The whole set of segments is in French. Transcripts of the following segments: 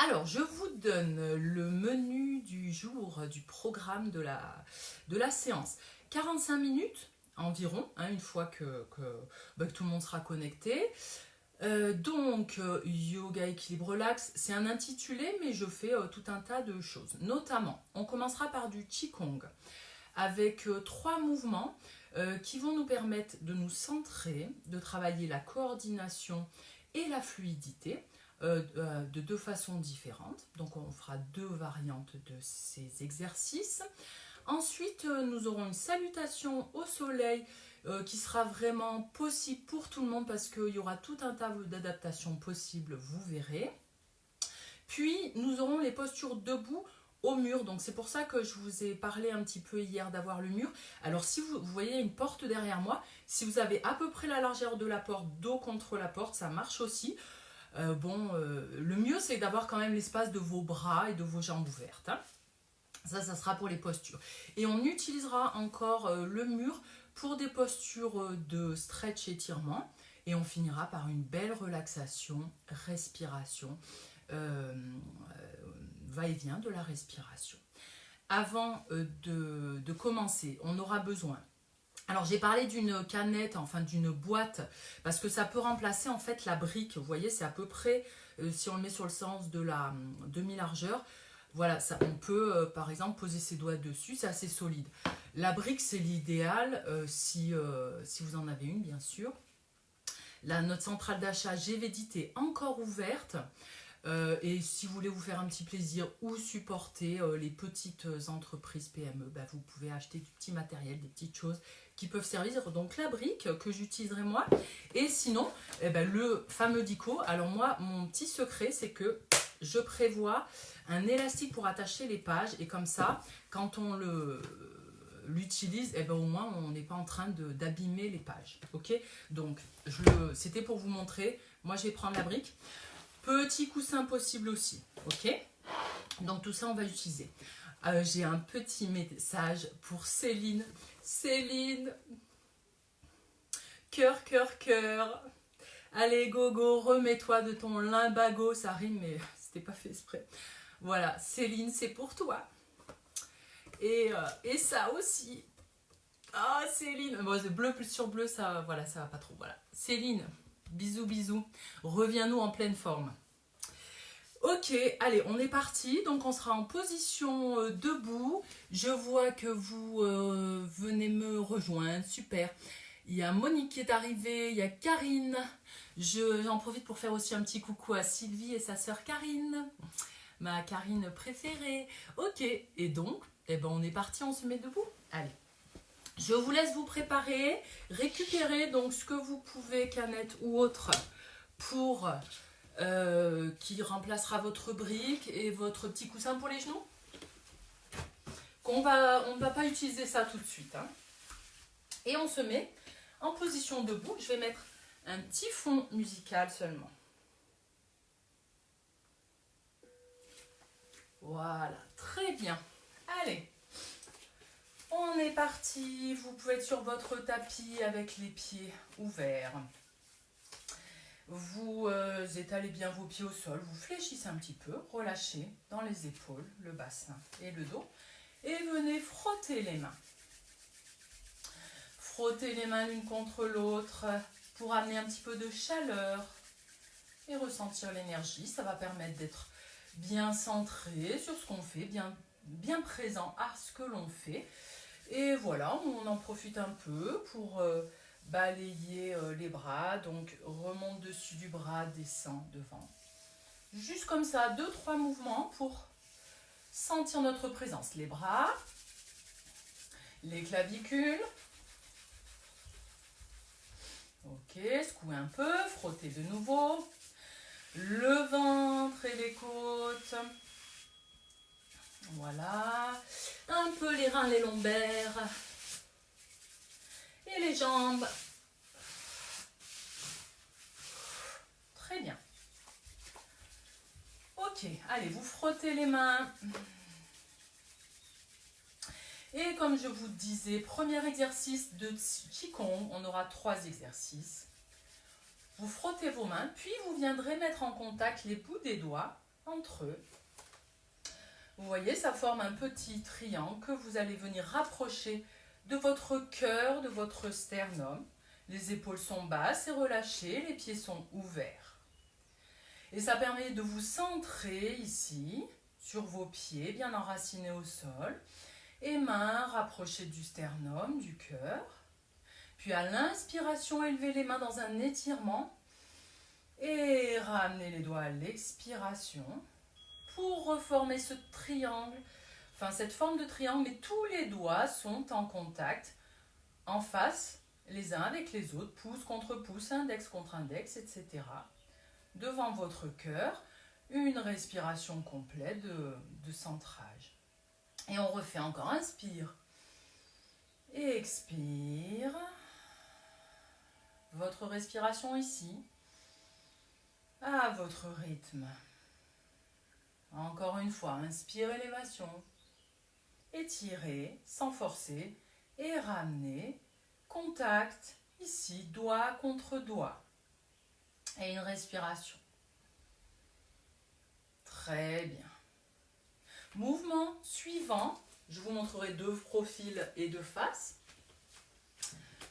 Alors, je vous donne le menu du jour du programme de la séance. 45 minutes environ, hein, une fois que tout le monde sera connecté. Yoga, équilibre, relax, c'est un intitulé, mais je fais tout un tas de choses. Notamment, on commencera par du Qigong, avec 3 mouvements qui vont nous permettre de nous centrer, de travailler la coordination et la fluidité de 2 façons différentes. Donc on fera 2 variantes de ces exercices. Ensuite, nous aurons une salutation au soleil qui sera vraiment possible pour tout le monde parce qu'il y aura tout un tas d'adaptations possibles, vous verrez. Puis, nous aurons les postures debout au mur. Donc, c'est pour ça que je vous ai parlé un petit peu hier d'avoir le mur. Alors, si vous voyez une porte derrière moi, si vous avez à peu près la largeur de la porte, dos contre la porte, ça marche aussi. Le mieux, c'est d'avoir quand même l'espace de vos bras et de vos jambes ouvertes, hein. Ça sera pour les postures. Et on utilisera encore le mur pour des postures de stretch étirement. Et on finira par une belle relaxation, respiration, va-et-vient de la respiration. Avant de commencer, on aura besoin. Alors j'ai parlé d'une canette, enfin d'une boîte, parce que ça peut remplacer en fait la brique. Vous voyez, c'est à peu près, si on le met sur le sens de la demi-largeur, voilà, ça, on peut par exemple poser ses doigts dessus, c'est assez solide. La brique, c'est l'idéal si vous en avez une, bien sûr. Là, notre centrale d'achat GVDT est encore ouverte. Et si vous voulez vous faire un petit plaisir ou supporter les petites entreprises PME, vous pouvez acheter du petit matériel, des petites choses qui peuvent servir. Donc la brique que j'utiliserai moi. Et sinon, le fameux dico. Alors moi, mon petit secret, c'est que je prévois un élastique pour attacher les pages. Et comme ça, quand on l'utilise, au moins on n'est pas en train d'abîmer les pages. Ok, donc c'était pour vous montrer. Moi, je vais prendre la brique. Petit coussin possible aussi, ok? Donc tout ça, on va utiliser. J'ai un petit message pour Céline. Céline, cœur, cœur, cœur. Allez, gogo, remets-toi de ton limbago. Ça rime, mais c'était pas fait exprès. Voilà, Céline, c'est pour toi. Et ça aussi. Ah, Céline. Bon, bleu plus sur bleu, ça, voilà, ça va pas trop. Voilà, Céline. Bisous, bisous. Reviens-nous en pleine forme. Ok, allez, on est parti. Donc, on sera en position debout. Je vois que vous venez me rejoindre. Super. Il y a Monique qui est arrivée. Il y a Karine. J'en profite pour faire aussi un petit coucou à Sylvie et sa sœur Karine. Ma Karine préférée. Ok, et donc, on est parti, on se met debout. Allez. Je vous laisse vous préparer, récupérer donc ce que vous pouvez, canette ou autre, pour qui remplacera votre brique et votre petit coussin pour les genoux. On ne va pas utiliser ça tout de suite, hein. Et on se met en position debout. Je vais mettre un petit fond musical seulement. Voilà, très bien. Allez. On est parti, vous pouvez être sur votre tapis avec les pieds ouverts. Vous étalez bien vos pieds au sol, vous fléchissez un petit peu, relâchez dans les épaules, le bassin et le dos. Et venez frotter les mains. Frottez les mains l'une contre l'autre pour amener un petit peu de chaleur et ressentir l'énergie. Ça va permettre d'être bien centré sur ce qu'on fait, bien présent à ce que l'on fait. Et voilà, on en profite un peu pour balayer les bras. Donc, remonte dessus du bras, descend devant. Juste comme ça, 2-3 mouvements pour sentir notre présence. Les bras, les clavicules. Ok, secouez un peu, frottez de nouveau. Le ventre et les côtes. Voilà, un peu les reins, les lombaires et les jambes. Très bien. Ok, allez, vous frottez les mains. Et comme je vous disais, premier exercice de Qigong, on aura 3 exercices. Vous frottez vos mains, puis vous viendrez mettre en contact les bouts des doigts entre eux. Vous voyez, ça forme un petit triangle que vous allez venir rapprocher de votre cœur, de votre sternum. Les épaules sont basses et relâchées, les pieds sont ouverts. Et ça permet de vous centrer ici, sur vos pieds, bien enracinés au sol. Et mains rapprochées du sternum, du cœur. Puis à l'inspiration, élevez les mains dans un étirement. Et ramenez les doigts à l'expiration pour reformer ce triangle, enfin cette forme de triangle, mais tous les doigts sont en contact, en face, les uns avec les autres, pouce contre pouce, index contre index, etc. Devant votre cœur, une respiration complète de centrage. Et on refait encore, inspire, expire. Votre respiration ici, à votre rythme. Encore une fois, inspire, élévation, étirez sans forcer et ramenez, contact, ici, doigt contre doigt. Et une respiration. Très bien. Mouvement suivant, je vous montrerai deux profils et deux faces.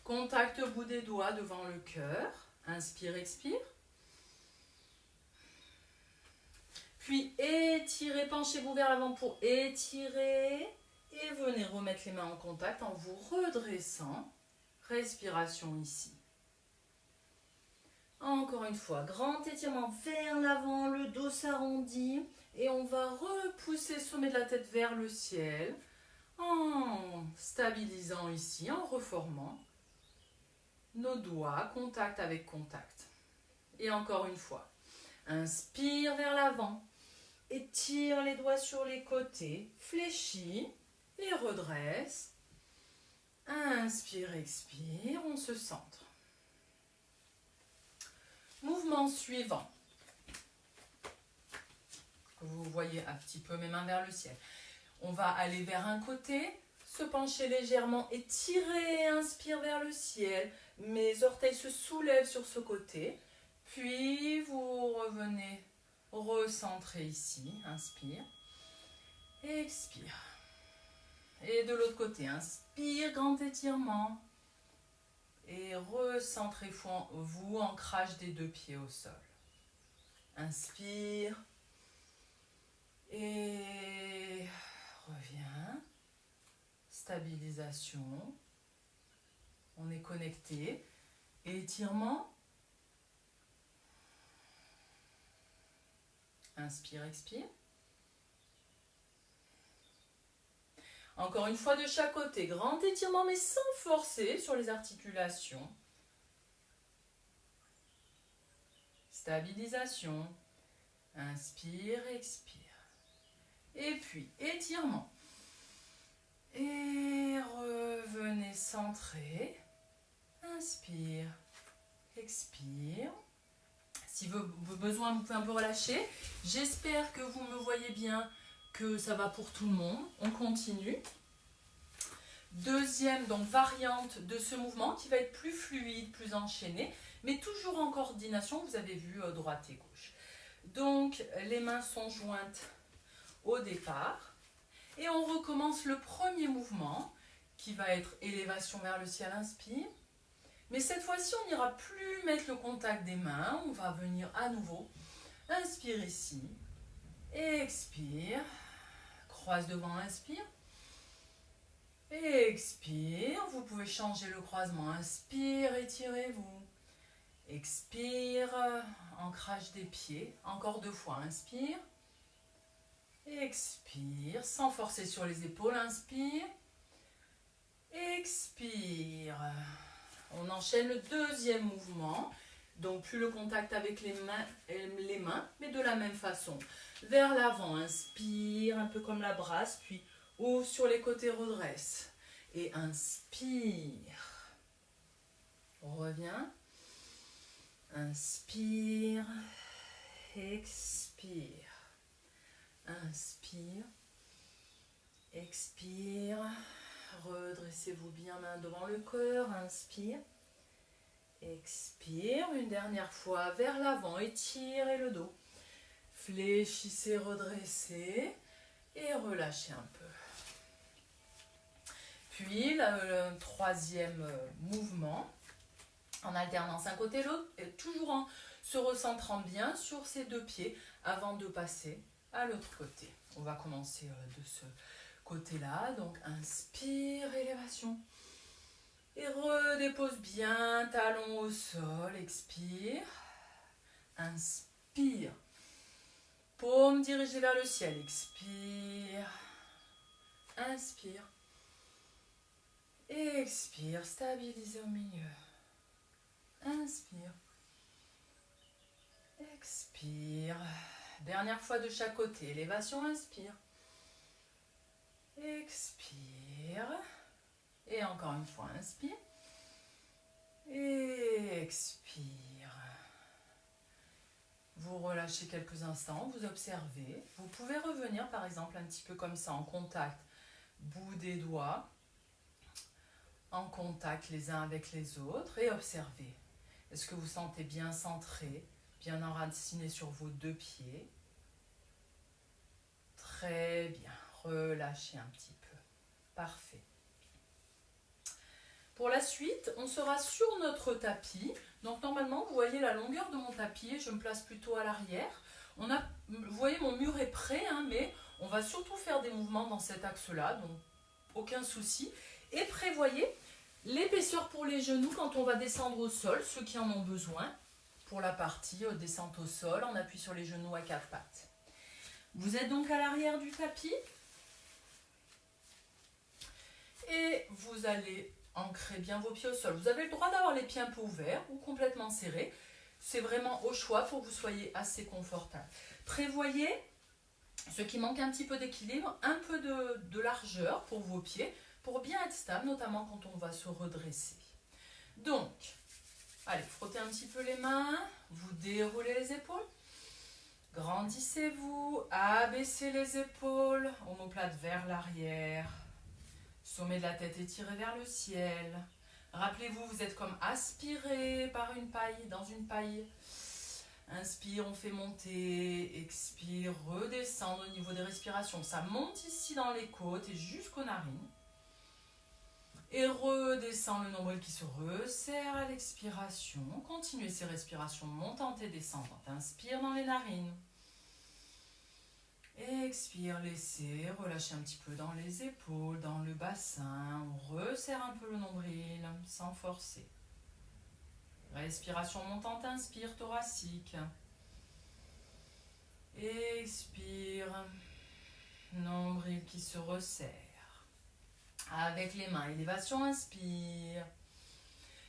Contact au bout des doigts devant le cœur, inspire, expire. Puis étirez, penchez-vous vers l'avant pour étirer. Et venez remettre les mains en contact en vous redressant. Respiration ici. Encore une fois, grand étirement vers l'avant, le dos s'arrondit. Et on va repousser le sommet de la tête vers le ciel. En stabilisant ici, en reformant. Nos doigts, contact avec contact. Et encore une fois, inspire vers l'avant. Étire les doigts sur les côtés, fléchis et redresse. Inspire, expire, on se centre. Mouvement suivant. Vous voyez un petit peu mes mains vers le ciel. On va aller vers un côté, se pencher légèrement, étirer, inspire vers le ciel. Mes orteils se soulèvent sur ce côté. Puis vous revenez recentrer ici, inspire, expire. Et de l'autre côté, inspire, grand étirement. Et recentrez-vous, ancrage des deux pieds au sol. Inspire. Et reviens. Stabilisation. On est connecté. Étirement. Inspire, expire. Encore une fois de chaque côté. Grand étirement mais sans forcer sur les articulations. Stabilisation. Inspire, expire. Et puis étirement. Et revenez centrer. Inspire, expire. Si vous avez besoin, vous pouvez un peu relâcher. J'espère que vous me voyez bien, que ça va pour tout le monde. On continue. Deuxième donc, variante de ce mouvement qui va être plus fluide, plus enchaîné, mais toujours en coordination, vous avez vu droite et gauche. Donc les mains sont jointes au départ. Et on recommence le premier mouvement qui va être élévation vers le ciel, inspire. Mais cette fois-ci, on n'ira plus mettre le contact des mains. On va venir à nouveau. Inspire ici. Expire. Croise devant, inspire. Expire. Vous pouvez changer le croisement. Inspire, étirez-vous. Expire. Ancrage des pieds. Encore deux fois. Inspire. Expire. Sans forcer sur les épaules. Inspire. Expire. On enchaîne le deuxième mouvement, donc plus le contact avec les mains, mais de la même façon. Vers l'avant, inspire, un peu comme la brasse, puis ouvre sur les côtés, redresse. Et inspire. On revient. Inspire, expire. Inspire, expire. Redressez-vous bien, main devant le cœur, inspire, expire, une dernière fois vers l'avant, étirez le dos, Fléchissez, redressez et relâchez un peu. Puis le troisième mouvement, en alternance un côté et l'autre, et toujours en se recentrant bien sur ses deux pieds avant de passer à l'autre côté. On va commencer de ce côté-là. Donc inspire, élévation. Et redépose bien, talon au sol, expire. Inspire. Paume dirigée vers le ciel, expire. Inspire. Expire, stabilisez au milieu. Inspire. Expire. Dernière fois de chaque côté. Élévation, inspire. Expire. Et encore une fois, inspire. Et expire. Vous relâchez quelques instants, vous observez. Vous pouvez revenir par exemple un petit peu comme ça, en contact. Bout des doigts. En contact les uns avec les autres. Et observez. Est-ce que vous sentez bien centré, bien enraciné sur vos deux pieds? Très bien. Relâchez un petit peu. Parfait. Pour la suite, on sera sur notre tapis. Donc normalement, vous voyez la longueur de mon tapis. Je me place plutôt à l'arrière. Vous voyez, mon mur est prêt, hein, mais on va surtout faire des mouvements dans cet axe-là. Donc, aucun souci. Et prévoyez l'épaisseur pour les genoux quand on va descendre au sol, ceux qui en ont besoin. Pour la partie descente au sol, on appuie sur les genoux à quatre pattes. Vous êtes donc à l'arrière du tapis. Et vous allez ancrer bien vos pieds au sol. Vous avez le droit d'avoir les pieds un peu ouverts ou complètement serrés. C'est vraiment au choix pour que vous soyez assez confortable. Prévoyez, ce qui manque un petit peu d'équilibre, un peu de largeur pour vos pieds, pour bien être stable, notamment quand on va se redresser. Donc, allez, frottez un petit peu les mains, vous déroulez les épaules, grandissez-vous, abaissez les épaules, omoplate vers l'arrière. Sommet de la tête étiré vers le ciel. Rappelez-vous, vous êtes comme aspiré par une paille, dans une paille. Inspire, on fait monter. Expire, redescendre au niveau des respirations. Ça monte ici dans les côtes et jusqu'aux narines. Et redescend le nombril qui se resserre à l'expiration. Continuez ces respirations montantes et descendantes. Inspire dans les narines. Expire, laissez, relâchez un petit peu dans les épaules, dans le bassin. On resserre un peu le nombril sans forcer. Respiration montante, inspire, thoracique. Expire, nombril qui se resserre. Avec les mains, élévation, inspire.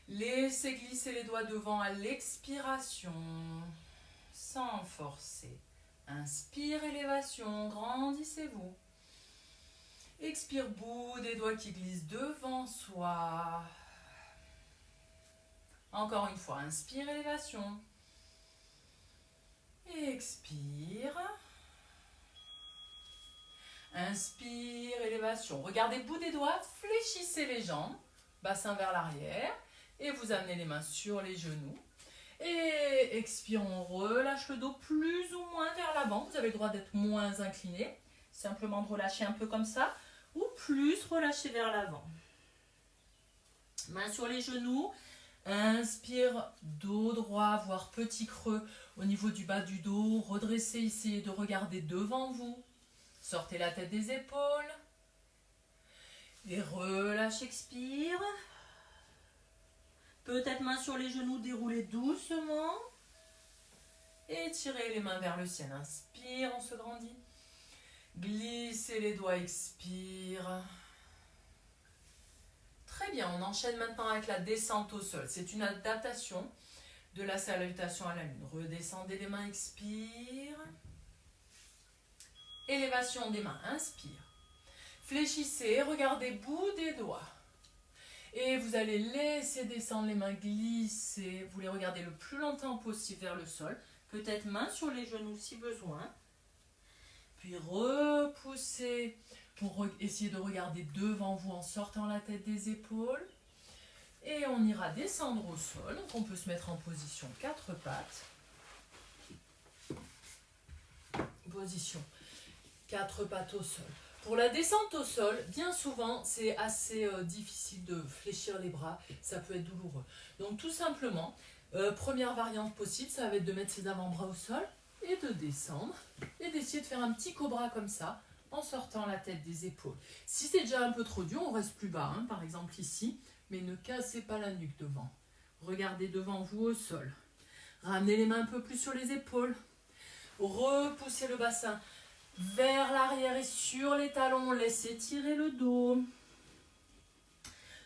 Laissez glisser les doigts devant à l'expiration, sans forcer. Inspire, élévation, grandissez-vous. Expire, bout des doigts qui glissent devant soi. Encore une fois, inspire, élévation. Expire. Inspire, élévation. Regardez, bout des doigts, fléchissez les jambes, bassin vers l'arrière, et vous amenez les mains sur les genoux. Et expire, on relâche le dos plus ou moins vers l'avant. Vous avez le droit d'être moins incliné. Simplement de relâcher un peu comme ça. Ou plus relâcher vers l'avant. Main sur les genoux. Inspire, dos droit, voire petit creux au niveau du bas du dos. Redressez, essayez de regarder devant vous. Sortez la tête des épaules. Et relâche, expire. Peut-être main sur les genoux, déroulez doucement. Et tirez les mains vers le ciel. Inspire, on se grandit. Glissez les doigts, expire. Très bien, on enchaîne maintenant avec la descente au sol. C'est une adaptation de la salutation à la lune. Redescendez les mains, expire. Élévation des mains, inspire. Fléchissez, regardez bout des doigts. Et vous allez laisser descendre les mains, glisser. Vous les regardez le plus longtemps possible vers le sol. Peut-être main sur les genoux si besoin. Puis repoussez pour essayer de regarder devant vous en sortant la tête des épaules. Et on ira descendre au sol. Donc on peut se mettre en position quatre pattes. Position. 4 pattes au sol. Pour la descente au sol, bien souvent, c'est assez difficile de fléchir les bras. Ça peut être douloureux. Donc tout simplement, première variante possible, ça va être de mettre ses avant-bras au sol et de descendre. Et d'essayer de faire un petit cobra comme ça, en sortant la tête des épaules. Si c'est déjà un peu trop dur, on reste plus bas, hein, par exemple ici. Mais ne cassez pas la nuque devant. Regardez devant vous au sol. Ramenez les mains un peu plus sur les épaules. Repoussez le bassin vers l'arrière et sur les talons, laissez tirer le dos.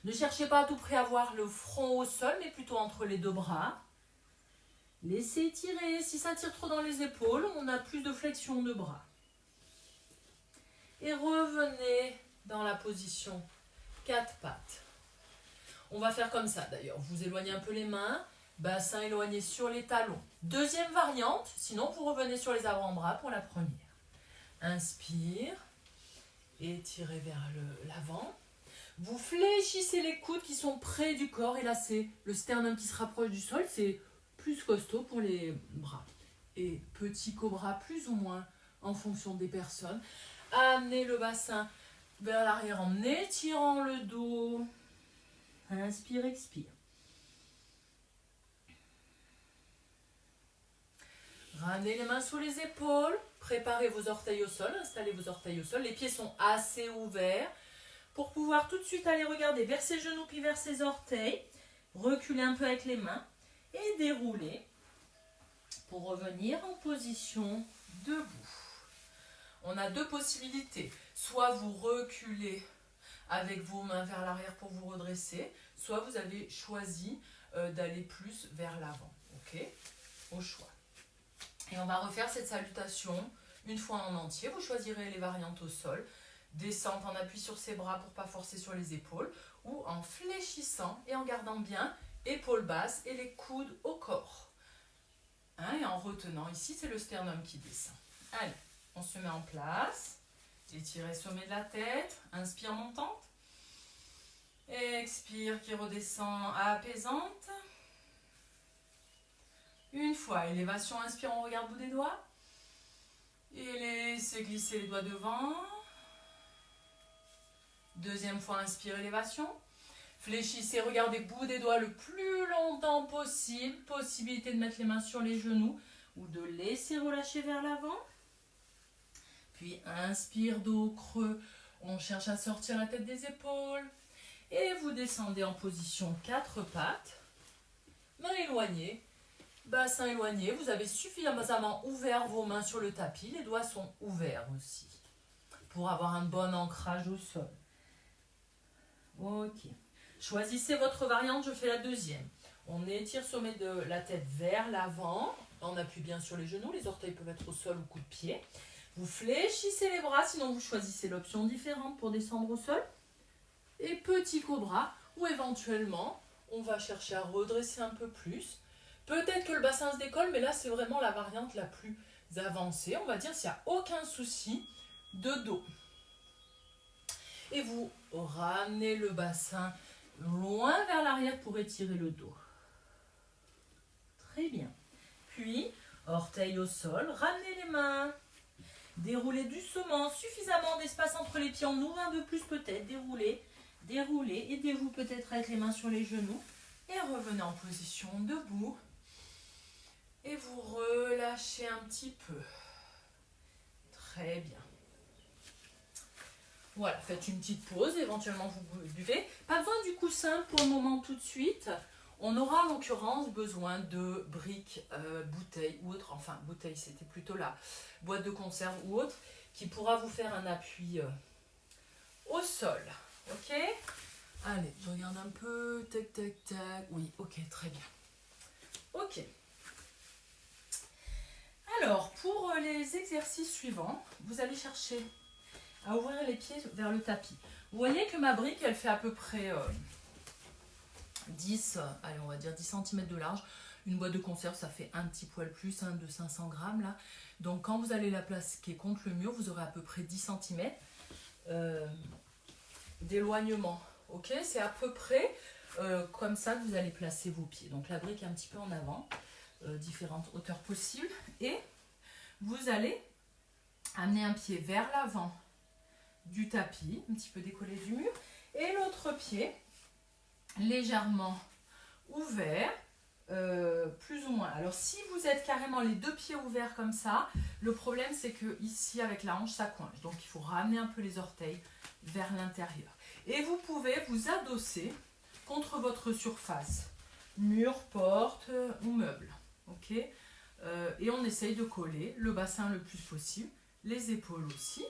Ne cherchez pas à tout près à avoir le front au sol, mais plutôt entre les deux bras. Laissez tirer. Si ça tire trop dans les épaules, on a plus de flexion de bras. Et revenez dans la position 4 pattes. On va faire comme ça d'ailleurs. Vous éloignez un peu les mains, bassin éloigné sur les talons. Deuxième variante, sinon vous revenez sur les avant-bras pour la première. Inspire, étirez vers l'avant. Vous fléchissez les coudes qui sont près du corps et là c'est le sternum qui se rapproche du sol, c'est plus costaud pour les bras. Et petit cobra plus ou moins en fonction des personnes. Amenez le bassin vers l'arrière en étirant le dos. Inspire, expire. Ramenez les mains sous les épaules. Préparez vos orteils au sol, installez vos orteils au sol. Les pieds sont assez ouverts pour pouvoir tout de suite aller regarder vers ses genoux puis vers ses orteils. Reculez un peu avec les mains et déroulez pour revenir en position debout. On a deux possibilités. Soit vous reculez avec vos mains vers l'arrière pour vous redresser, soit vous avez choisi d'aller plus vers l'avant. Ok? Au choix. Et on va refaire cette salutation une fois en entier. Vous choisirez les variantes au sol. Descente en appui sur ses bras pour ne pas forcer sur les épaules. Ou en fléchissant et en gardant bien épaules basses et les coudes au corps. Hein, et en retenant, ici c'est le sternum qui descend. Allez, on se met en place. Étirez sommet de la tête. Inspire montante. Expire qui redescend apaisante. Une fois, élévation, inspire, on regarde bout des doigts. Et laissez glisser les doigts devant. Deuxième fois, inspire, élévation. Fléchissez, regardez bout des doigts le plus longtemps possible. Possibilité de mettre les mains sur les genoux ou de laisser relâcher vers l'avant. Puis inspire, dos creux. On cherche à sortir la tête des épaules. Et vous descendez en position 4 pattes. Mains éloignées. Bassin éloigné, vous avez suffisamment ouvert vos mains sur le tapis, les doigts sont ouverts aussi, pour avoir un bon ancrage au sol. Ok, choisissez votre variante, je fais la deuxième. On étire sommet de la tête vers l'avant, on appuie bien sur les genoux, les orteils peuvent être au sol ou coup de pied. Vous fléchissez les bras, sinon vous choisissez l'option différente pour descendre au sol. Et petit cobra, ou éventuellement, on va chercher à redresser un peu plus. Peut-être que le bassin se décolle, mais là, c'est vraiment la variante la plus avancée. On va dire s'il n'y a aucun souci de dos. Et vous ramenez le bassin loin vers l'arrière pour étirer le dos. Très bien. Puis, orteils au sol, ramenez les mains. Déroulez doucement, suffisamment d'espace entre les pieds. On ouvre un peu plus peut-être. Déroulez, déroulez. Aidez-vous peut-être avec les mains sur les genoux. Et revenez en position debout. Et vous relâchez un petit peu. Très bien. Voilà, faites une petite pause, éventuellement vous buvez. Pas besoin du coussin pour le moment tout de suite. On aura en l'occurrence besoin de briques, bouteilles ou autre. Enfin, bouteille, c'était plutôt la boîte de conserve ou autre, qui pourra vous faire un appui au sol. Ok? Allez, je regarde un peu. Tac, tac, tac. Oui, ok, très bien. Ok. Alors, pour les exercices suivants, vous allez chercher à ouvrir les pieds vers le tapis. Vous voyez que ma brique, elle fait à peu près 10 cm de large. Une boîte de conserve, ça fait un petit poil plus, de 500 grammes là. Donc, quand vous allez la placer contre le mur, vous aurez à peu près 10 cm d'éloignement. Ok, c'est à peu près comme ça que vous allez placer vos pieds. Donc, la brique est un petit peu en avant. Différentes hauteurs possibles et vous allez amenez un pied vers l'avant du tapis, un petit peu décollé du mur, et l'autre pied légèrement ouvert, plus ou moins. Alors si vous êtes carrément les deux pieds ouverts comme ça, le problème c'est que ici avec la hanche ça coince, donc il faut ramener un peu les orteils vers l'intérieur. Et vous pouvez vous adosser contre votre surface, mur, porte ou meuble, ok. Et on essaye de coller le bassin le plus possible, les épaules aussi.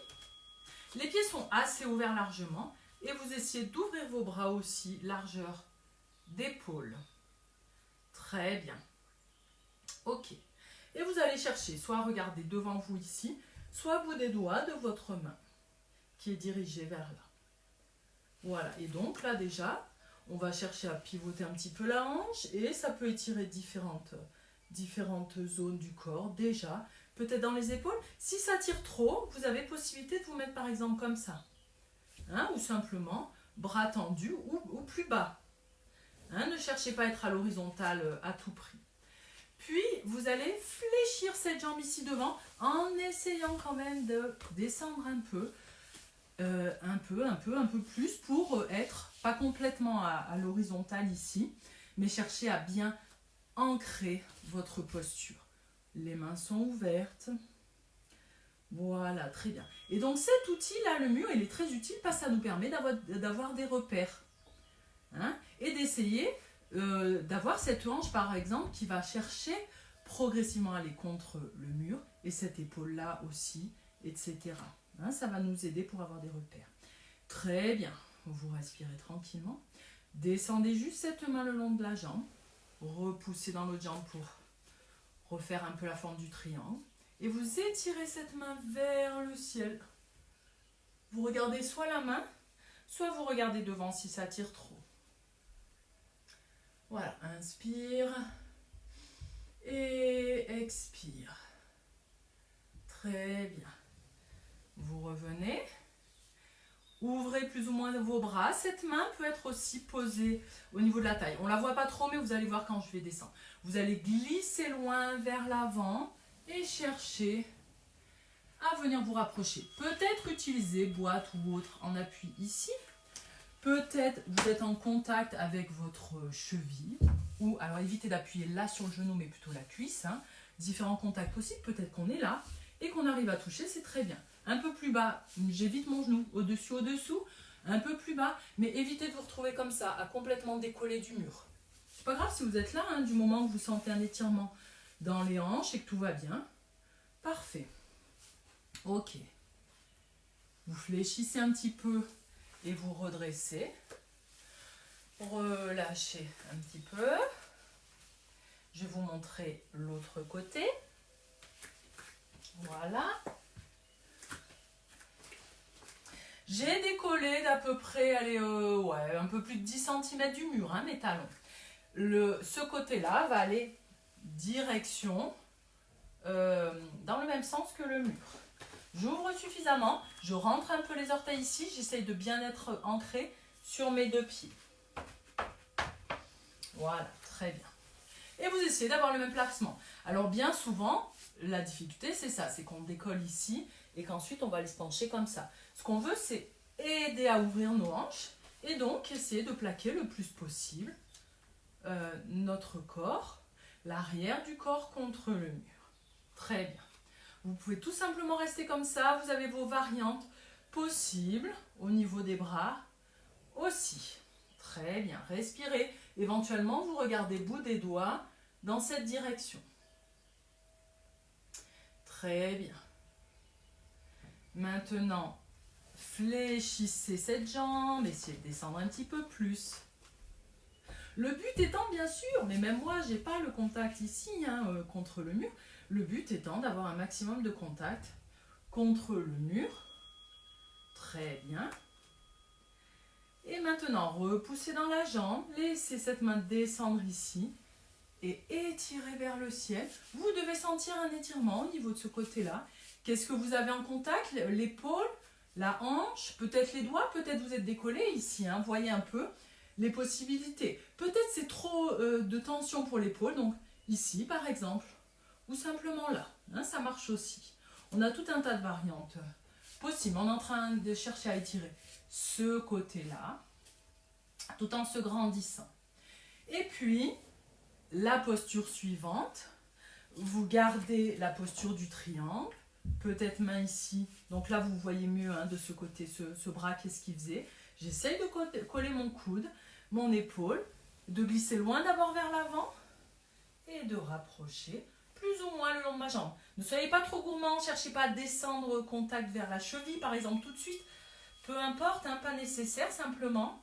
Les pieds sont assez ouverts largement et vous essayez d'ouvrir vos bras aussi, largeur d'épaule. Très bien. Ok. Et vous allez chercher, soit regarder devant vous ici, soit au bout des doigts de votre main qui est dirigée vers là. Voilà. Et donc là déjà, on va chercher à pivoter un petit peu la hanche et ça peut étirer différentes zones du corps déjà. Peut-être dans les épaules. Si ça tire trop, vous avez possibilité de vous mettre par exemple comme ça. Hein, ou simplement bras tendus ou plus bas. Hein, ne cherchez pas à être à l'horizontale à tout prix. Puis, vous allez fléchir cette jambe ici devant en essayant quand même de descendre un peu plus pour être pas complètement à l'horizontale ici, mais cherchez à bien ancrer votre posture. Les mains sont ouvertes. Voilà, très bien. Et donc cet outil-là, le mur, il est très utile parce que ça nous permet d'avoir des repères. Hein, et d'essayer d'avoir cette hanche, par exemple, qui va chercher progressivement à aller contre le mur, et cette épaule-là aussi, etc. Hein, ça va nous aider pour avoir des repères. Très bien. Vous respirez tranquillement. Descendez juste cette main le long de la jambe. Repoussez dans l'autre jambe pour refaire un peu la forme du triangle. Et vous étirez cette main vers le ciel. Vous regardez soit la main, soit vous regardez devant si ça tire trop. Voilà, inspire et expire. Très bien. Vous revenez. Ouvrez plus ou moins vos bras. Cette main peut être aussi posée au niveau de la taille. On ne la voit pas trop, mais vous allez voir quand je vais descendre. Vous allez glisser loin vers l'avant et chercher à venir vous rapprocher. Peut-être utiliser boîte ou autre en appui ici. Peut-être vous êtes en contact avec votre cheville. Ou alors évitez d'appuyer là sur le genou, mais plutôt la cuisse. Hein. Différents contacts aussi. Peut-être qu'on est là et qu'on arrive à toucher, c'est très bien. Un peu plus bas, j'évite mon genou, au-dessous, un peu plus bas, mais évitez de vous retrouver comme ça, à complètement décoller du mur. C'est pas grave si vous êtes là, hein, du moment que vous sentez un étirement dans les hanches et que tout va bien. Parfait. Ok. Vous fléchissez un petit peu et vous redressez. Relâchez un petit peu. Je vais vous montrer l'autre côté. Voilà. J'ai décollé d'à peu près, allez, un peu plus de 10 cm du mur, hein, mes talons. Ce côté-là va aller direction dans le même sens que le mur. J'ouvre suffisamment, je rentre un peu les orteils ici, j'essaye de bien être ancré sur mes deux pieds. Voilà, très bien. Et vous essayez d'avoir le même placement. Alors bien souvent, la difficulté c'est ça, c'est qu'on décolle ici et qu'ensuite on va aller se pencher comme ça. Ce qu'on veut, c'est aider à ouvrir nos hanches et donc essayer de plaquer le plus possible notre corps, l'arrière du corps contre le mur. Très bien. Vous pouvez tout simplement rester comme ça. Vous avez vos variantes possibles au niveau des bras aussi. Très bien. Respirez. Éventuellement, vous regardez bout des doigts dans cette direction. Très bien. Maintenant, fléchissez cette jambe, essayez de descendre un petit peu plus. Le but étant, bien sûr, mais même moi, je n'ai pas le contact ici contre le mur. Le but étant d'avoir un maximum de contact contre le mur. Très bien. Et maintenant, repoussez dans la jambe, laissez cette main descendre ici et étirez vers le ciel. Vous devez sentir un étirement au niveau de ce côté-là. Qu'est-ce que vous avez en contact? L'épaule, la hanche, peut-être les doigts, peut-être vous êtes décollé ici. Hein. Voyez un peu les possibilités. Peut-être c'est trop de tension pour l'épaule, donc ici par exemple, ou simplement là. Hein, ça marche aussi. On a tout un tas de variantes possibles. On est en train de chercher à étirer ce côté-là, tout en se grandissant. Et puis, la posture suivante, vous gardez la posture du triangle, peut-être main ici. Donc là, vous voyez mieux hein, de ce côté, ce bras, qu'est-ce qu'il faisait. J'essaye de coller mon coude, mon épaule, de glisser loin d'abord vers l'avant et de rapprocher plus ou moins le long de ma jambe. Ne soyez pas trop gourmand, ne cherchez pas à descendre contact vers la cheville, par exemple, tout de suite. Peu importe, hein, pas nécessaire, simplement.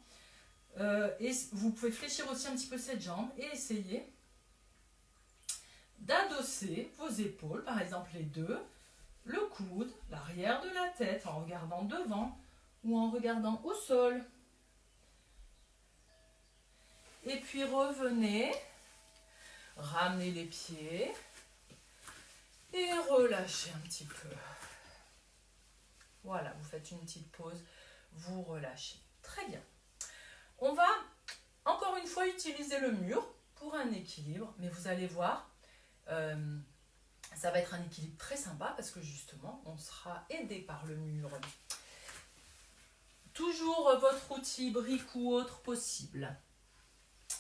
Et vous pouvez fléchir aussi un petit peu cette jambe et essayer d'adosser vos épaules, par exemple les deux, le coude, l'arrière de la tête en regardant devant ou en regardant au sol. Et puis revenez, ramenez les pieds et relâchez un petit peu. Voilà, vous faites une petite pause, vous relâchez. Très bien. On va encore une fois utiliser le mur pour un équilibre, mais vous allez voir, ça va être un équilibre très sympa parce que justement, on sera aidé par le mur. Toujours votre outil, brique ou autre possible.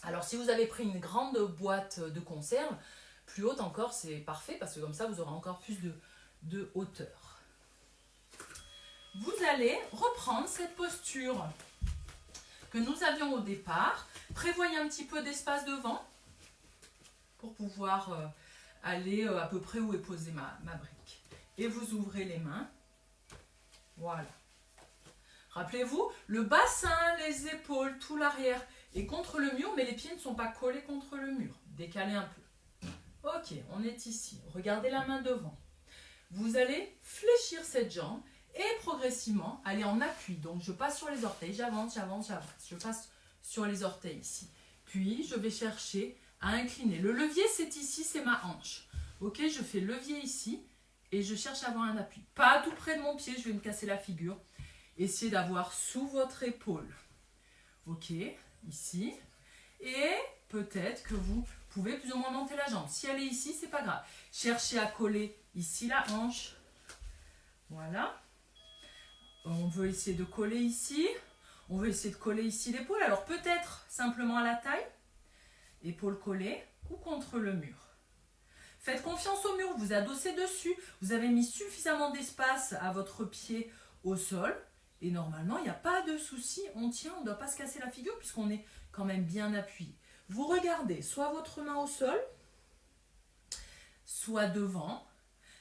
Alors si vous avez pris une grande boîte de conserve, plus haute encore, c'est parfait parce que comme ça, vous aurez encore plus de hauteur. Vous allez reprendre cette posture que nous avions au départ. Prévoyez un petit peu d'espace devant pour pouvoir aller à peu près où est posée ma brique. Et vous ouvrez les mains. Voilà. Rappelez-vous, le bassin, les épaules, tout l'arrière est contre le mur, mais les pieds ne sont pas collés contre le mur. Décalez un peu. Ok, on est ici. Regardez la main devant. Vous allez fléchir cette jambe et progressivement aller en appui. Donc je passe sur les orteils, j'avance, j'avance, j'avance. Je passe sur les orteils ici. Puis je vais chercher à incliner. Le levier c'est ici, c'est ma hanche. Ok, je fais levier ici et je cherche à avoir un appui. Pas tout près de mon pied, je vais me casser la figure. Essayez d'avoir sous votre épaule. Ok, ici. Et peut-être que vous pouvez plus ou moins monter la jambe. Si elle est ici, c'est pas grave. Cherchez à coller ici la hanche. Voilà. On veut essayer de coller ici. On veut essayer de coller ici l'épaule. Alors peut-être simplement à la taille. Épaule collée ou contre le mur. Faites confiance au mur. Vous adossez dessus. Vous avez mis suffisamment d'espace à votre pied au sol. Et normalement, il n'y a pas de souci. On tient, on ne doit pas se casser la figure puisqu'on est quand même bien appuyé. Vous regardez soit votre main au sol, soit devant,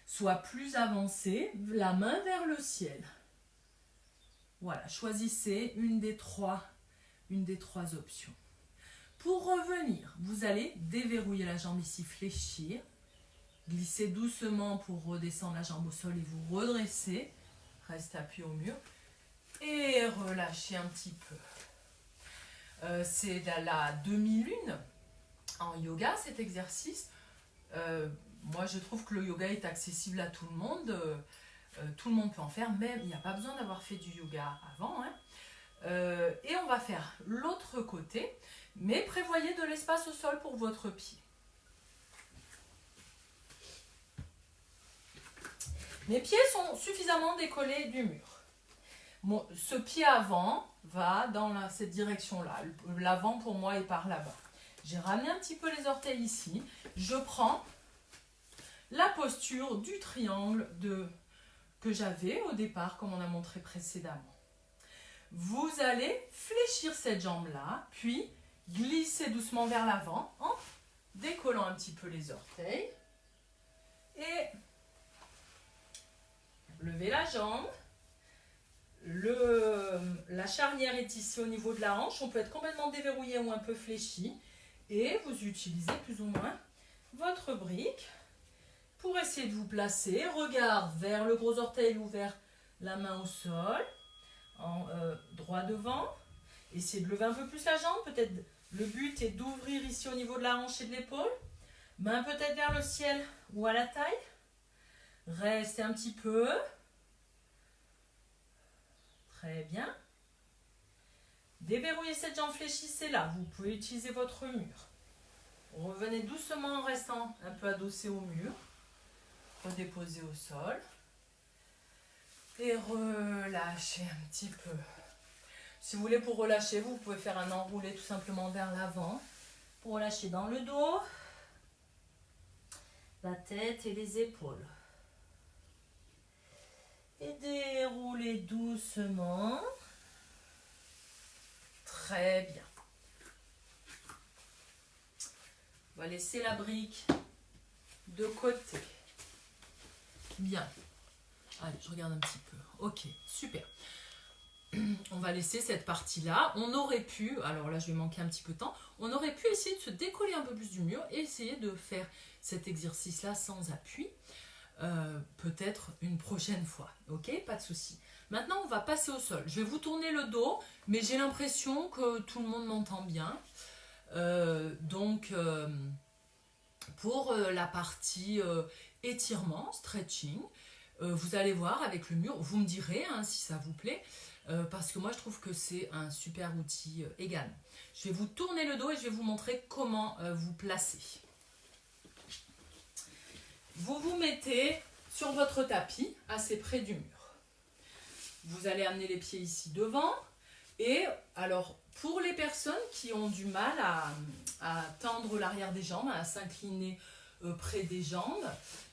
soit plus avancée, la main vers le ciel. Voilà, choisissez une des trois options. Pour revenir, vous allez déverrouiller la jambe ici, fléchir, glisser doucement pour redescendre la jambe au sol et vous redresser. Reste appuyé au mur et relâchez un petit peu. C'est la demi-lune en yoga, cet exercice. Moi, je trouve que le yoga est accessible à tout le monde. Tout le monde peut en faire, même il n'y a pas besoin d'avoir fait du yoga avant. Hein. Et on va faire l'autre côté, mais prévoyez de l'espace au sol pour votre pied. Mes pieds sont suffisamment décollés du mur. Ce pied avant va dans cette direction-là. L'avant pour moi est par là-bas. J'ai ramené un petit peu les orteils ici. Je prends la posture du triangle que j'avais au départ, comme on a montré précédemment. Vous allez fléchir cette jambe-là, puis glisser doucement vers l'avant en décollant un petit peu les orteils. Et levez la jambe. La charnière est ici au niveau de la hanche. On peut être complètement déverrouillé ou un peu fléchi. Et vous utilisez plus ou moins votre brique pour essayer de vous placer. Regard vers le gros orteil ou vers la main au sol. Droit devant. Essayez de lever un peu plus la jambe. Peut-être le but est d'ouvrir ici au niveau de la hanche et de l'épaule. Main peut-être vers le ciel ou à la taille. Restez un petit peu. Très bien. Déverrouillez cette jambe, fléchissez-la. Vous pouvez utiliser votre mur. Revenez doucement en restant un peu adossé au mur. Redéposez au sol. Et relâchez un petit peu. Si vous voulez pour relâcher, vous pouvez faire un enroulé tout simplement vers l'avant. Pour relâcher dans le dos, la tête et les épaules. Et déroulez doucement. Très bien. On va laisser la brique de côté. Bien. Allez, je regarde un petit peu. Ok, super. On va laisser cette partie-là. On aurait pu, alors là je vais manquer un petit peu de temps, on aurait pu essayer de se décoller un peu plus du mur et essayer de faire cet exercice-là sans appui. Peut-être une prochaine fois. Ok, pas de souci. Maintenant, on va passer au sol. Je vais vous tourner le dos, mais j'ai l'impression que tout le monde m'entend bien. Donc, pour la partie étirement, stretching, vous allez voir avec le mur, vous me direz hein, si ça vous plaît, parce que moi je trouve que c'est un super outil également. Je vais vous tourner le dos et je vais vous montrer comment vous placer. Vous vous mettez sur votre tapis assez près du mur. Vous allez amener les pieds ici devant. Et alors pour les personnes qui ont du mal à tendre l'arrière des jambes, à s'incliner près des jambes,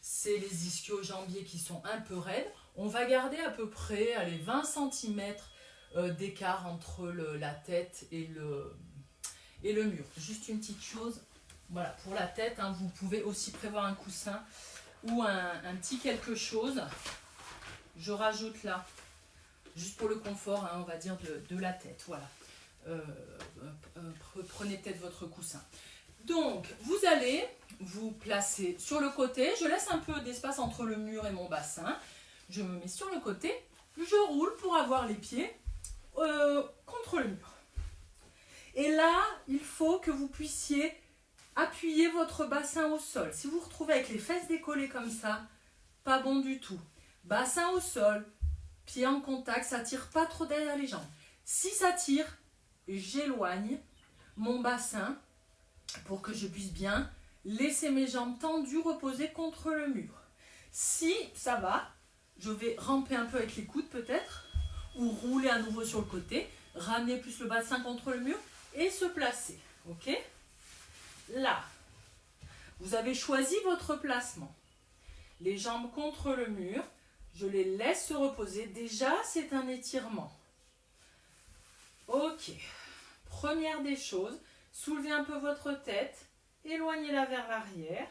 c'est les ischio-jambiers qui sont un peu raides. On va garder à peu près allez, 20 cm d'écart entre la tête et le mur. Juste une petite chose, voilà, pour la tête, hein, vous pouvez aussi prévoir un coussin ou un petit quelque chose. Je rajoute là, juste pour le confort, hein, on va dire, de la tête. Voilà. Prenez peut-être votre coussin. Donc, vous allez vous placer sur le côté. Je laisse un peu d'espace entre le mur et mon bassin. Je me mets sur le côté. Je roule pour avoir les pieds contre le mur. Et là, il faut que vous puissiez appuyer votre bassin au sol. Si vous vous retrouvez avec les fesses décollées comme ça, pas bon du tout. Bassin au sol, pieds en contact, ça tire pas trop derrière les jambes. Si ça tire, j'éloigne mon bassin pour que je puisse bien laisser mes jambes tendues reposer contre le mur. Si ça va, je vais ramper un peu avec les coudes peut-être, ou rouler à nouveau sur le côté, ramener plus le bassin contre le mur et se placer. Ok ? Là, vous avez choisi votre placement. Les jambes contre le mur, je les laisse se reposer. Déjà, c'est un étirement. Ok. Première des choses, soulevez un peu votre tête, éloignez-la vers l'arrière,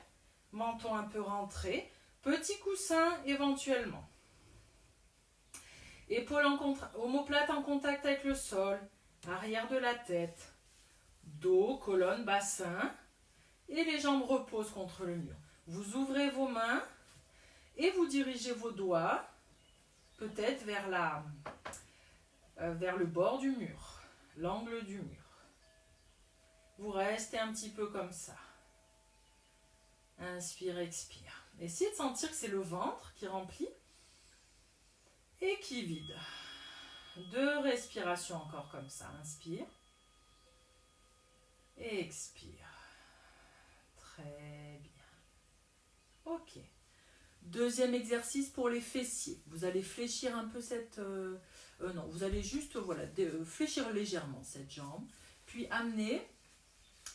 menton un peu rentré, petit coussin éventuellement. Épaules omoplate en contact avec le sol, arrière de la tête, dos, colonne, bassin, et les jambes reposent contre le mur. Vous ouvrez vos mains et vous dirigez vos doigts peut-être vers le bord du mur, l'angle du mur. Vous restez un petit peu comme ça. Inspire, expire. Essayez de sentir que c'est le ventre qui remplit et qui vide. 2 respirations encore comme ça. Inspire. Et expire. Très bien. Ok. Deuxième exercice pour les fessiers. Vous allez fléchir un peu cette... non, vous allez juste voilà, fléchir légèrement cette jambe. Puis amener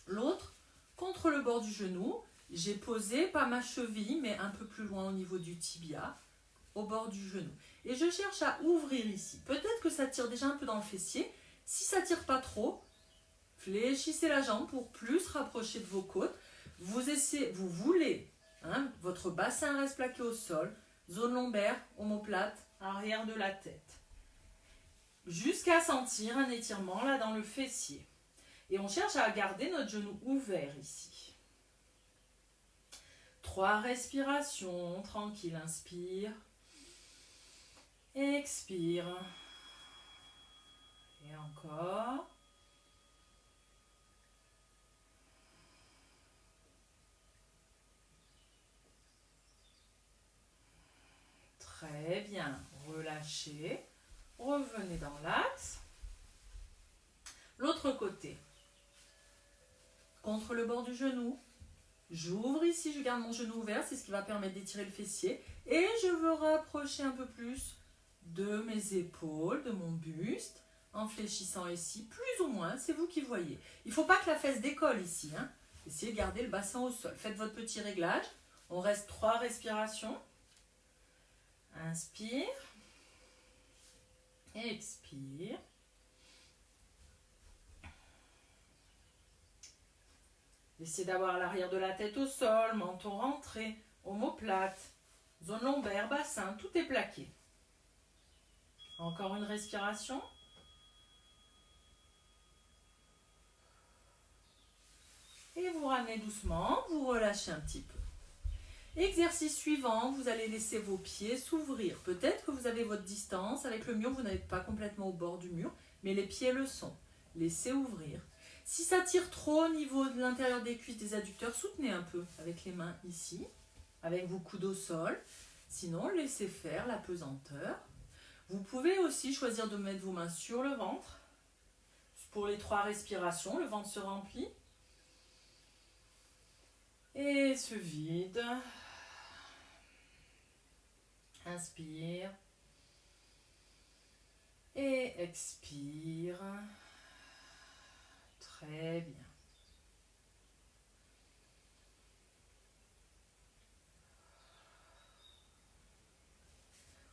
l'autre contre le bord du genou. J'ai posé, pas ma cheville, mais un peu plus loin au niveau du tibia, au bord du genou. Et je cherche à ouvrir ici. Peut-être que ça tire déjà un peu dans le fessier. Si ça ne tire pas trop, fléchissez la jambe pour plus rapprocher de vos côtes. Vous voulez, hein, votre bassin reste plaqué au sol, zone lombaire, omoplate, arrière de la tête. Jusqu'à sentir un étirement là dans le fessier. Et on cherche à garder notre genou ouvert ici. 3 respirations, tranquille, inspire. Expire. Et encore. Très bien. Relâchez. Revenez dans l'axe. L'autre côté. Contre le bord du genou. J'ouvre ici, je garde mon genou ouvert, c'est ce qui va permettre d'étirer le fessier. Et je veux rapprocher un peu plus de mes épaules, de mon buste, en fléchissant ici, plus ou moins, c'est vous qui voyez. Il ne faut pas que la fesse décolle ici, hein. Essayez de garder le bassin au sol. Faites votre petit réglage. On reste 3 respirations. Inspire. Expire. Essayez d'avoir l'arrière de la tête au sol, menton rentré, omoplate, zone lombaire, bassin, tout est plaqué. Encore une respiration. Et vous ramenez doucement, vous relâchez un petit peu. Exercice suivant, vous allez laisser vos pieds s'ouvrir. Peut-être que vous avez votre distance avec le mur, vous n'êtes pas complètement au bord du mur, mais les pieds le sont. Laissez ouvrir. Si ça tire trop au niveau de l'intérieur des cuisses, des adducteurs, soutenez un peu avec les mains ici, avec vos coudes au sol. Sinon, laissez faire la pesanteur. Vous pouvez aussi choisir de mettre vos mains sur le ventre. Pour les 3 respirations, le ventre se remplit. Et se vide. Inspire. Et expire. Très bien.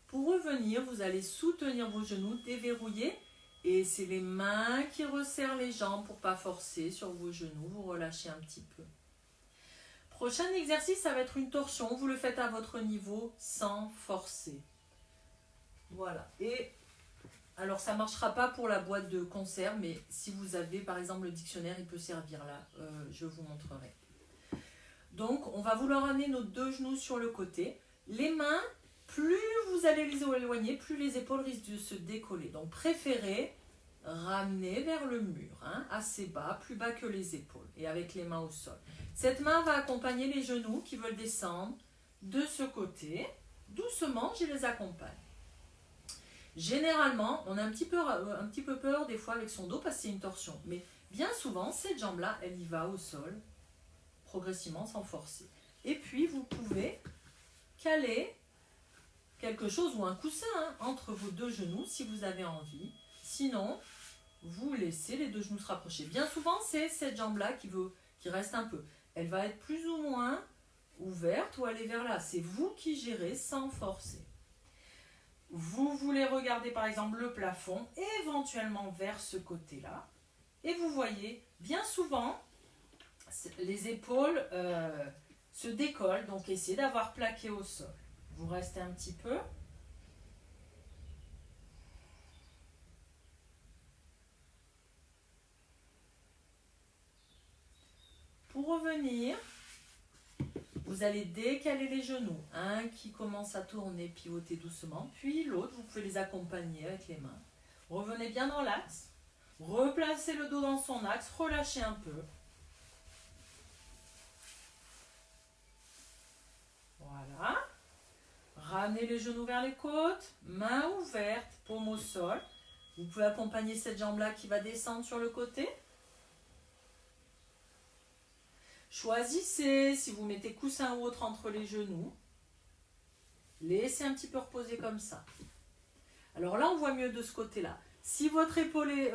Pour revenir, vous allez soutenir vos genoux, déverrouiller. Et c'est les mains qui resserrent les jambes pour ne pas forcer sur vos genoux. Vous relâchez un petit peu. Prochain exercice, ça va être une torsion. Vous le faites à votre niveau sans forcer. Voilà. Et alors, ça ne marchera pas pour la boîte de conserve, mais si vous avez par exemple le dictionnaire, il peut servir là. Je vous montrerai. Donc, on va vouloir amener nos 2 genoux sur le côté. Les mains, plus vous allez les éloigner, plus les épaules risquent de se décoller. Donc, préférez ramener vers le mur, hein, assez bas, plus bas que les épaules, et avec les mains au sol. Cette main va accompagner les genoux qui veulent descendre de ce côté. Doucement, je les accompagne. Généralement, on a un petit peu peur des fois avec son dos parce que c'est une torsion. Mais bien souvent, cette jambe-là, elle y va au sol, progressivement, sans forcer. Et puis, vous pouvez caler quelque chose ou un coussin hein, entre vos 2 genoux si vous avez envie. Sinon, vous laissez les 2 genoux se rapprocher. Bien souvent, c'est cette jambe-là qui reste un peu. Elle va être plus ou moins ouverte ou aller vers là. C'est vous qui gérez sans forcer. Vous voulez regarder par exemple le plafond, éventuellement vers ce côté-là. Et vous voyez, bien souvent, les épaules se décollent. Donc essayez d'avoir plaqué au sol. Vous restez un petit peu. Pour revenir, vous allez décaler les genoux. Un qui commence à tourner, pivoter doucement, puis l'autre, vous pouvez les accompagner avec les mains. Revenez bien dans l'axe. Replacez le dos dans son axe, relâchez un peu. Voilà. Ramenez les genoux vers les côtes, mains ouvertes, paume au sol. Vous pouvez accompagner cette jambe-là qui va descendre sur le côté. Choisissez si vous mettez coussin ou autre entre les genoux. Laissez un petit peu reposer comme ça. Alors là, on voit mieux de ce côté-là. Si votre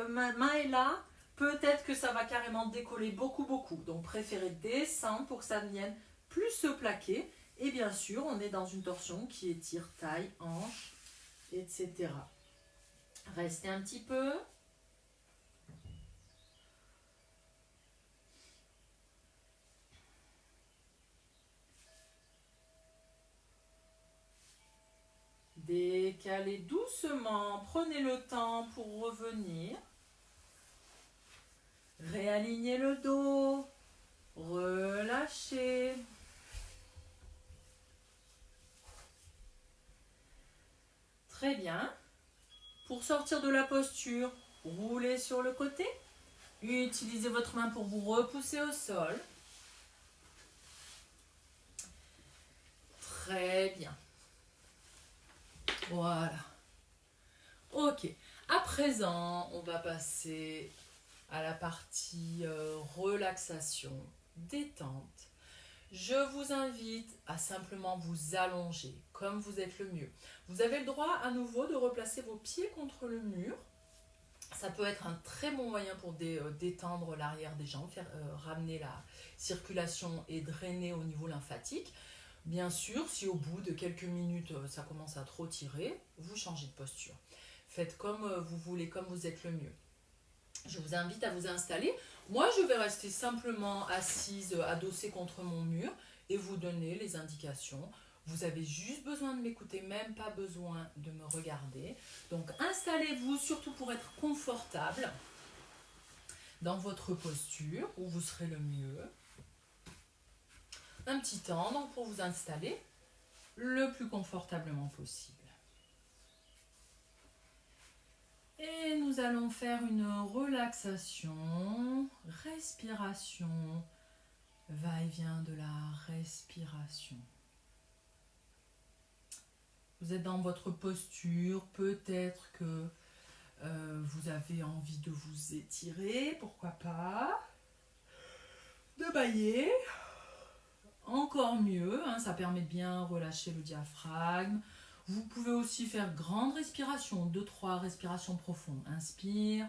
main est là, peut-être que ça va carrément décoller beaucoup. Donc préférez descendre pour que ça vienne plus se plaquer. Et bien sûr, on est dans une torsion qui étire taille, hanche, etc. Restez un petit peu. Décalez doucement, prenez le temps pour revenir. Réalignez le dos, relâchez. Très bien. Pour sortir de la posture, roulez sur le côté. Utilisez votre main pour vous repousser au sol. Très bien. Voilà. Ok. À présent, on va passer à la partie relaxation, détente. Je vous invite à simplement vous allonger comme vous êtes le mieux. Vous avez le droit à nouveau de replacer vos pieds contre le mur. Ça peut être un très bon moyen pour détendre l'arrière des jambes, ramener la circulation et drainer au niveau lymphatique. Bien sûr, si au bout de quelques minutes ça commence à trop tirer, vous changez de posture. Faites comme vous voulez, comme vous êtes le mieux. Je vous invite à vous installer. Moi, je vais rester simplement assise, adossée contre mon mur et vous donner les indications. Vous avez juste besoin de m'écouter, même pas besoin de me regarder. Donc, installez-vous surtout pour être confortable dans votre posture où vous serez le mieux. Un petit temps donc pour vous installer le plus confortablement possible. Et nous allons faire une relaxation, respiration, va-et-vient de la respiration. Vous êtes dans votre posture, peut-être que vous avez envie de vous étirer, pourquoi pas, de bâiller, encore mieux, hein, ça permet de bien relâcher le diaphragme. Vous pouvez aussi faire grande respiration, 2-3 respirations profondes. Inspire,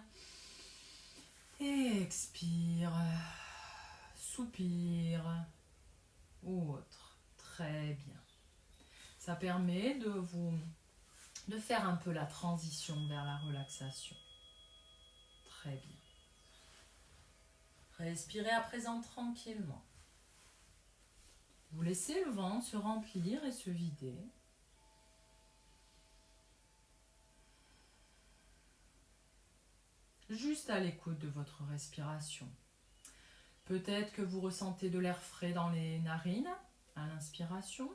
expire, soupire ou autre. Très bien. Ça permet de faire un peu la transition vers la relaxation. Très bien. Respirez à présent tranquillement. Vous laissez le ventre se remplir et se vider. Juste à l'écoute de votre respiration. Peut-être que vous ressentez de l'air frais dans les narines à l'inspiration.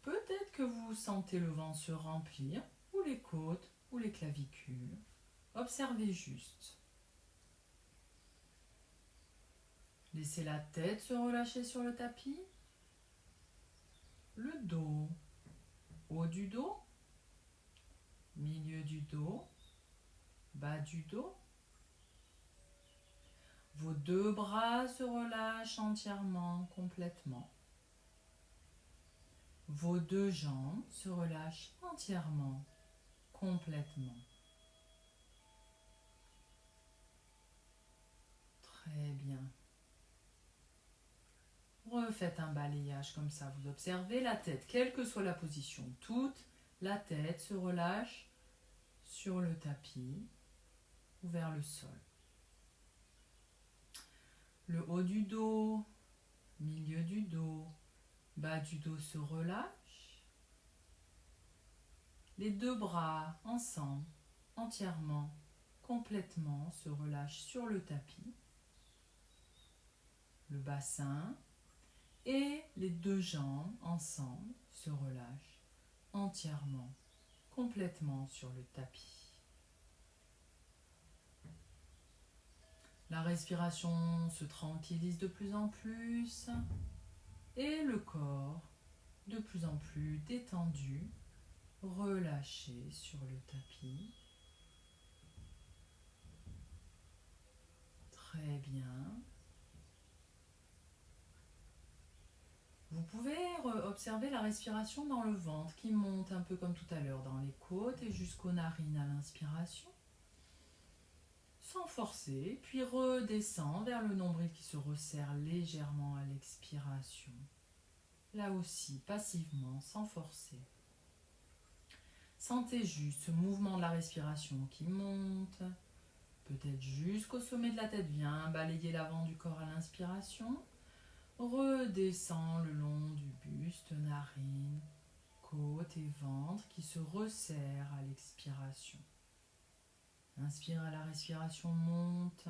Peut-être que vous sentez le ventre se remplir, ou les côtes, ou les clavicules. Observez juste. Laissez la tête se relâcher sur le tapis. Le dos, haut du dos, milieu du dos, bas du dos. Vos deux bras se relâchent entièrement, complètement. Vos deux jambes se relâchent entièrement, complètement. Très bien. Refaites un balayage comme ça. Vous observez la tête, quelle que soit la position. Toute la tête se relâche sur le tapis ou vers le sol. Le haut du dos, milieu du dos, bas du dos se relâche. Les deux bras ensemble, entièrement, complètement se relâchent sur le tapis. Le bassin et les deux jambes ensemble se relâchent entièrement, complètement sur le tapis. La respiration se tranquillise de plus en plus et le corps de plus en plus détendu, relâché sur le tapis. Très bien. Vous pouvez observer la respiration dans le ventre qui monte un peu comme tout à l'heure dans les côtes et jusqu'aux narines à l'inspiration. Sans forcer, puis redescend vers le nombril qui se resserre légèrement à l'expiration. Là aussi, passivement, sans forcer. Sentez juste ce mouvement de la respiration qui monte, peut-être jusqu'au sommet de la tête. Viens balayer l'avant du corps à l'inspiration. Redescend le long du buste, narines, côte et ventre qui se resserrent à l'expiration. Inspire, à la respiration monte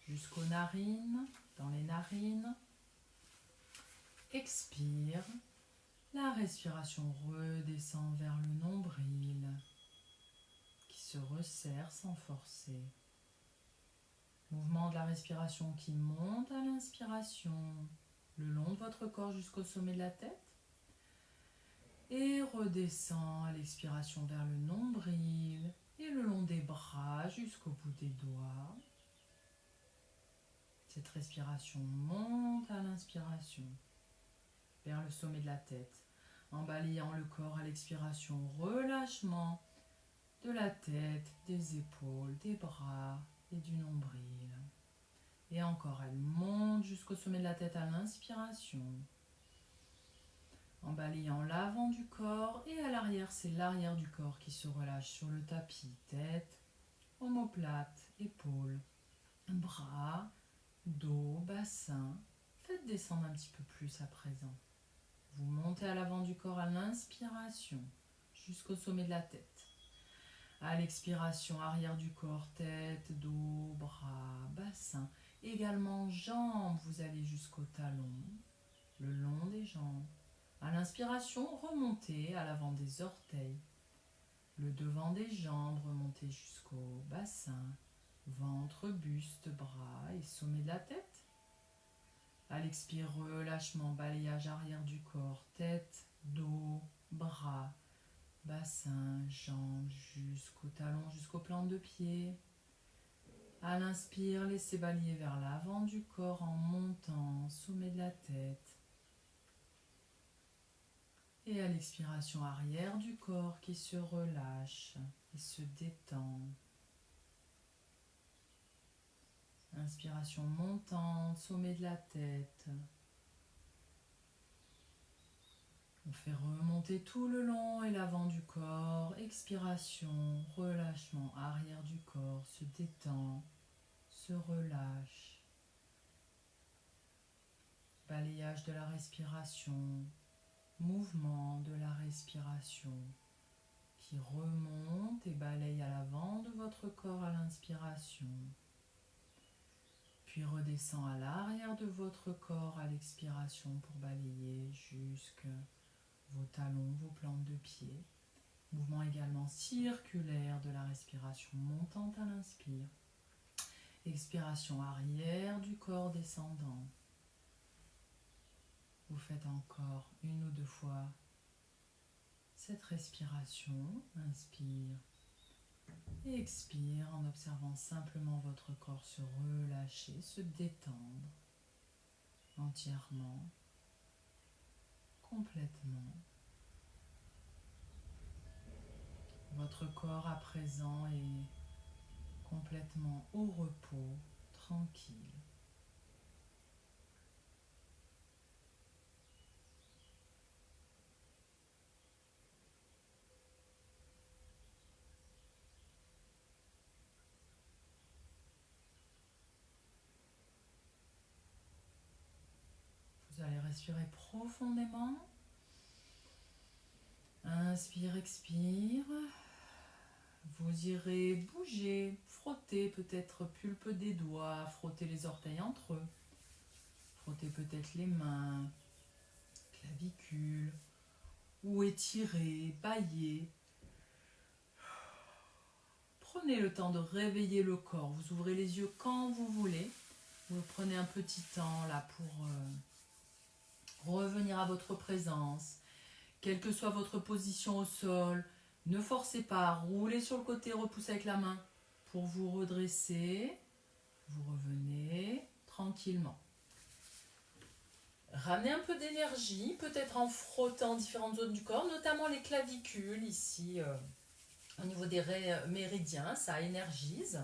jusqu'aux narines, dans les narines. Expire, la respiration redescend vers le nombril qui se resserre sans forcer. Mouvement de la respiration qui monte à l'inspiration, le long de votre corps jusqu'au sommet de la tête. Et redescend à l'expiration vers le nombril et le long des bras jusqu'au bout des doigts. Cette respiration monte à l'inspiration vers le sommet de la tête, en balayant le corps à l'expiration, relâchement de la tête, des épaules, des bras et du nombril. Et encore, elle monte jusqu'au sommet de la tête à l'inspiration, en balayant l'avant du corps, et à l'arrière, c'est l'arrière du corps qui se relâche sur le tapis. Tête, omoplate, épaules, bras, dos, bassin. Faites descendre un petit peu plus à présent. Vous montez à l'avant du corps à l'inspiration, jusqu'au sommet de la tête. À l'expiration, arrière du corps, tête, dos, bras, bassin. Également jambes, vous allez jusqu'au talon, le long des jambes. À l'inspiration, remontez à l'avant des orteils. Le devant des jambes, remontez jusqu'au bassin, ventre, buste, bras et sommet de la tête. À l'expire, relâchement, balayage arrière du corps, tête, dos, bras, bassin, jambes, jusqu'au talon, jusqu'aux plantes de pied. À l'inspire, laissez balayer vers l'avant du corps en montant, sommet de la tête. Et à l'expiration, arrière du corps qui se relâche et se détend. Inspiration montante, sommet de la tête. On fait remonter tout le long et l'avant du corps. Expiration, relâchement, arrière du corps se détend, se relâche. Balayage de la respiration, mouvement de la respiration qui remonte et balaye à l'avant de votre corps à l'inspiration. Puis redescend à l'arrière de votre corps à l'expiration pour balayer jusque vos talons, vos plantes de pied. Mouvement également circulaire de la respiration montante à l'inspire. Expiration arrière du corps descendant. Vous faites encore une ou deux fois cette respiration. Inspire et expire en observant simplement votre corps se relâcher, se détendre entièrement, complètement. Votre corps à présent est complètement au repos, tranquille. Vous allez respirer profondément. Inspire, expire. Vous irez bouger, frotter peut-être pulpe des doigts, frotter les orteils entre eux, frotter peut-être les mains, clavicules, ou étirer, bâiller. Prenez le temps de réveiller le corps. Vous ouvrez les yeux quand vous voulez. Vous prenez un petit temps là pour revenir à votre présence. Quelle que soit votre position au sol, ne forcez pas, roulez sur le côté, repoussez avec la main pour vous redresser. Vous revenez tranquillement. Ramenez un peu d'énergie, peut-être en frottant différentes zones du corps, notamment les clavicules ici au niveau des méridiens, ça énergise.